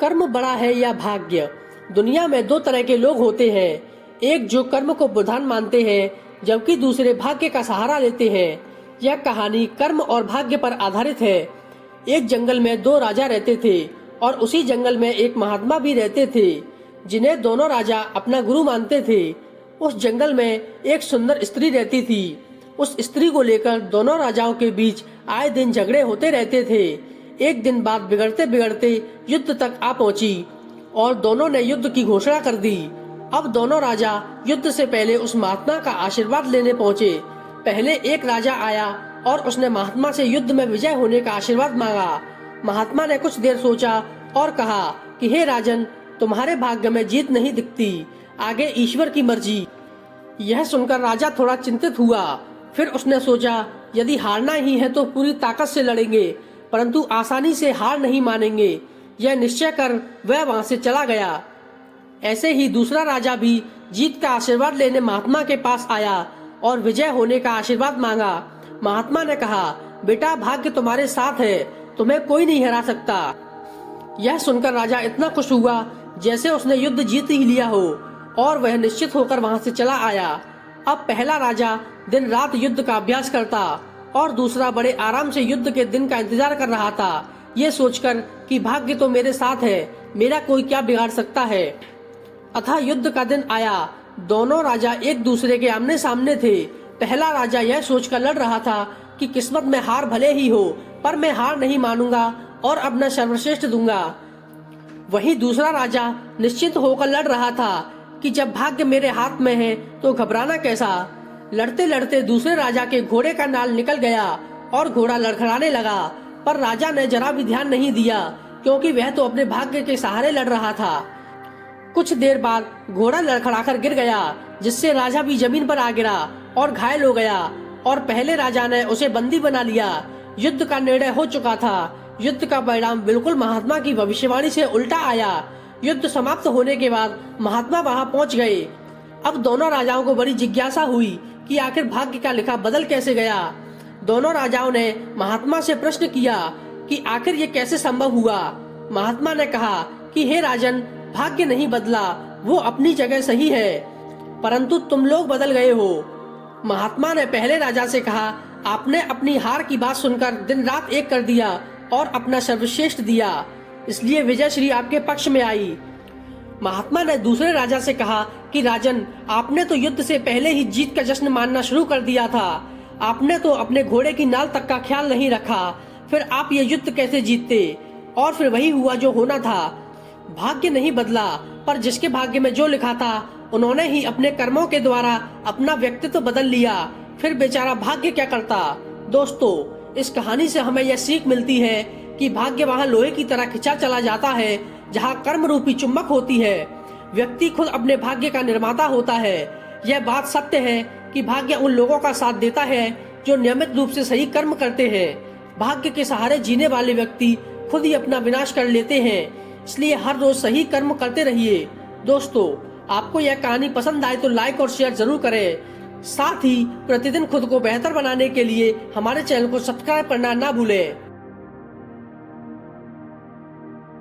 कर्म बड़ा है या भाग्य। दुनिया में दो तरह के लोग होते हैं, एक जो कर्म को प्रधान मानते हैं जबकि दूसरे भाग्य का सहारा लेते हैं। यह कहानी कर्म और भाग्य पर आधारित है। एक जंगल में दो राजा रहते थे और उसी जंगल में एक महात्मा भी रहते थे जिन्हें दोनों राजा अपना गुरु मानते थे। उस जंगल में एक सुंदर स्त्री रहती थी। उस स्त्री को लेकर दोनों राजाओं के बीच आए दिन झगड़े होते रहते थे। एक दिन बात बिगड़ते बिगड़ते युद्ध तक आ पहुंची और दोनों ने युद्ध की घोषणा कर दी। अब दोनों राजा युद्ध से पहले उस महात्मा का आशीर्वाद लेने पहुंचे। पहले एक राजा आया और उसने महात्मा से युद्ध में विजय होने का आशीर्वाद मांगा। महात्मा ने कुछ देर सोचा और कहा कि हे राजन, तुम्हारे भाग्य में जीत नहीं दिखती, आगे ईश्वर की मर्जी। यह सुनकर राजा थोड़ा चिंतित हुआ। फिर उसने सोचा, यदि हारना ही है तो पूरी ताकत से लड़ेंगे, परंतु आसानी से हार नहीं मानेंगे। यह निश्चय कर वह वहां से चला गया। ऐसे ही दूसरा राजा भी जीत का आशीर्वाद लेने महात्मा के पास आया और विजय होने का आशीर्वाद मांगा। महात्मा ने कहा, बेटा, भाग्य तुम्हारे साथ है, तुम्हें कोई नहीं हरा सकता। यह सुनकर राजा इतना खुश हुआ जैसे उसने युद्ध जीत ही लिया हो और वह निश्चित होकर वहां से चला आया। अब पहला राजा दिन रात युद्ध का अभ्यास करता और दूसरा बड़े आराम से युद्ध के दिन का इंतजार कर रहा था, ये सोचकर कि भाग्य तो मेरे साथ है, मेरा कोई क्या बिगाड़ सकता है। अतः युद्ध का दिन आया। दोनों राजा एक दूसरे के आमने सामने थे। पहला राजा यह सोचकर लड़ रहा था कि किस्मत में हार भले ही हो, पर मैं हार नहीं मानूंगा और अपना सर्वश्रेष्ठ दूंगा। वहीं दूसरा राजा निश्चिंत होकर लड़ रहा था कि जब भाग्य मेरे हाथ में है तो घबराना कैसा। लड़ते लड़ते दूसरे राजा के घोड़े का नाल निकल गया और घोड़ा लड़खड़ाने लगा, पर राजा ने जरा भी ध्यान नहीं दिया क्योंकि वह तो अपने भाग्य के सहारे लड़ रहा था। कुछ देर बाद घोड़ा लड़खड़ाकर गिर गया, जिससे राजा भी जमीन पर आ गिरा और घायल हो गया और पहले राजा ने उसे बंदी बना लिया। युद्ध का निर्णय हो चुका था। युद्ध का परिणाम बिल्कुल महात्मा की भविष्यवाणी से उल्टा आया। युद्ध समाप्त होने के बाद महात्मा वहां पहुंच गए। अब दोनों राजाओं को बड़ी जिज्ञासा हुई कि आखिर भाग्य का लिखा बदल कैसे गया। दोनों राजाओं ने महात्मा से प्रश्न किया कि आखिर ये कैसे संभव हुआ। महात्मा ने कहा कि हे राजन, भाग्य नहीं बदला, वो अपनी जगह सही है, परंतु तुम लोग बदल गए हो। महात्मा ने पहले राजा से कहा, आपने अपनी हार की बात सुनकर दिन रात एक कर दिया और अपना सर्वश्रेष्ठ दिया, इसलिए विजय श्री आपके पक्ष में आई। महात्मा ने दूसरे राजा से कहा कि राजन, आपने तो युद्ध से पहले ही जीत का जश्न मानना शुरू कर दिया था। आपने तो अपने घोड़े की नाल तक का ख्याल नहीं रखा, फिर आप ये युद्ध कैसे जीतते। और फिर वही हुआ जो होना था। भाग्य नहीं बदला, पर जिसके भाग्य में जो लिखा था उन्होंने ही अपने कर्मों के द्वारा अपना व्यक्तित्व बदल लिया। फिर बेचारा भाग्य क्या करता। दोस्तों, इस कहानी से हमें यह सीख मिलती है कि भाग्य वहाँ लोहे की तरह खिंचा चला जाता है जहाँ कर्म रूपी चुंबक होती है। व्यक्ति खुद अपने भाग्य का निर्माता होता है। यह बात सत्य है कि भाग्य उन लोगों का साथ देता है जो नियमित रूप से सही कर्म करते हैं। भाग्य के सहारे जीने वाले व्यक्ति खुद ही अपना विनाश कर लेते हैं। इसलिए हर रोज सही कर्म करते रहिए। दोस्तों, आपको यह कहानी पसंद आए तो लाइक और शेयर जरूर करें। साथ ही प्रतिदिन खुद को बेहतर बनाने के लिए हमारे चैनल को सब्सक्राइब करना ना भूलें।